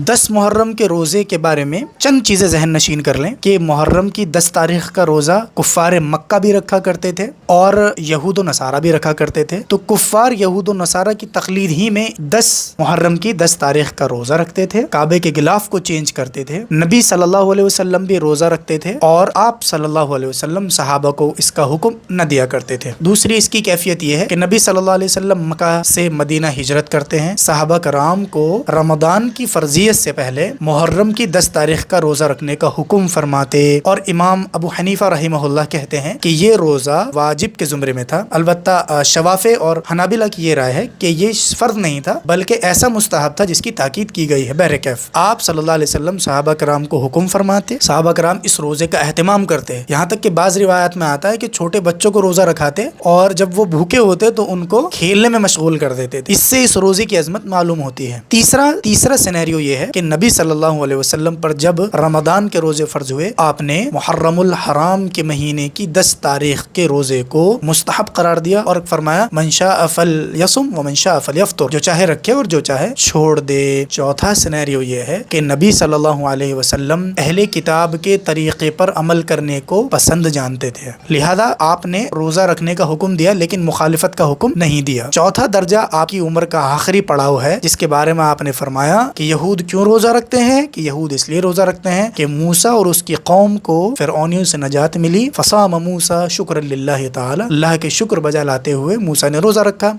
10 محرم کے روزے کے بارے میں چند چیزیں ذہن نشین کر لیں کہ محرم کی 10 تاریخ کا روزہ کفار مکہ بھی رکھا کرتے تھے اور یہود و نصارہ بھی رکھا کرتے تھے۔ تو کفار یہود و نصارہ کی تقلید ہی میں 10 محرم کی 10 تاریخ کا روزہ رکھتے تھے، کعبے کے غلاف کو چینج کرتے تھے، نبی صلی اللہ علیہ وسلم بھی روزہ رکھتے تھے اور آپ صلی اللہ علیہ وسلم صحابہ کو اس کا حکم نہ دیا کرتے تھے۔ دوسری اس کی کیفیت یہ ہے کہ نبی صلی اللہ علیہ وسلم مکہ سے مدینہ ہجرت کرتے ہیں، صحابہ کرام کو رمضان کی فرضیت سے پہلے محرم کی 10 تاریخ کا روزہ رکھنے کا حکم فرماتے، اور امام ابو حنیفہ رحمہ اللہ کہتے ہیں کہ یہ روزہ واجب کے زمرے میں تھا۔ البتہ شوافع اور حنابلہ کی یہ رائے ہے کہ یہ فرض نہیں تھا بلکہ ایسا مستحب تھا جس کی تاکید کی گئی ہے۔ بہرکیف آپ صلی اللہ علیہ وسلم صحابہ کرام کو حکم فرماتے، صحابہ کرام اس روزے کا اہتمام کرتے، یہاں تک کہ بعض روایات میں آتا ہے کہ چھوٹے بچوں کو روزہ رکھاتے اور جب وہ بھوکے ہوتے تو ان کو کھیلنے میں مشغول کر دیتے تھے۔ اس سے اس روزے کی عظمت معلوم ہوتی ہے۔ تیسرا سینیریو یہ ہے کہ نبی صلی اللہ علیہ وسلم پر جب رمضان کے روزے فرض ہوئے، آپ نے محرم الحرام کے مہینے کی 10 تاریخ کے روزے کو مستحب قرار دیا اور فرمایا من شاء فلیصم ومن شاء فلیفطر، جو چاہے رکھے اور جو چاہے چھوڑ دے۔ چوتھا سینیریو یہ ہے کہ نبی صلی اللہ علیہ وسلم اہل کتاب کے طریقے پر عمل کرنے کو پسند جانتے تھے، لہذا آپ نے روزہ رکھنے کا حکم دیا لیکن مخالفت کا حکم نہیں دیا۔ چوتھا درجہ آپ کی عمر کا آخری پڑاؤ ہے جس کے بارے میں آپ نے فرمایا کہ یہود کیوں روزہ رکھتے ہیں، کہ یہود اس لیے روزہ رکھتے ہیں کہ موسیٰ اور اس کی قوم کو فرعونیوں سے نجات ملی، فصام موسیٰ شکر للہ تعالی، اللہ کے شکر بجا لاتے ہوئے موسیٰ نے روزہ رکھا۔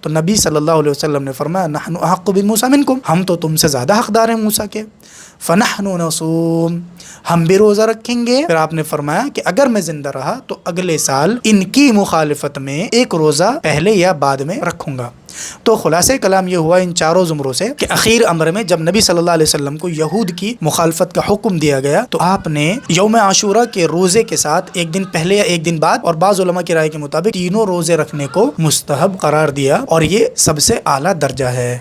تو نبی صلی اللہ علیہ وسلم نے فرمایا نحن احق بموسیٰ منکم، ہم تو تم سے زیادہ حقدار ہیں موسیٰ کے، فنحن نصوم، ہم بھی روزہ رکھیں گے۔ پھر آپ نے فرمایا کہ اگر میں زندہ رہا تو اگلے سال ان کی مخالفت میں ایک روزہ پہلے یا بعد میں رکھوں گا۔ تو خلاصہ کلام یہ ہوا ان چاروں زمروں سے کہ اخیر امر میں جب نبی صلی اللہ علیہ وسلم کو یہود کی مخالفت کا حکم دیا گیا تو آپ نے یوم عاشورہ کے روزے کے ساتھ ایک دن پہلے یا ایک دن بعد، اور بعض علماء کی رائے کے مطابق تینوں روزے رکھنے کو مستحب قرار دیا، اور یہ سب سے اعلیٰ درجہ ہے۔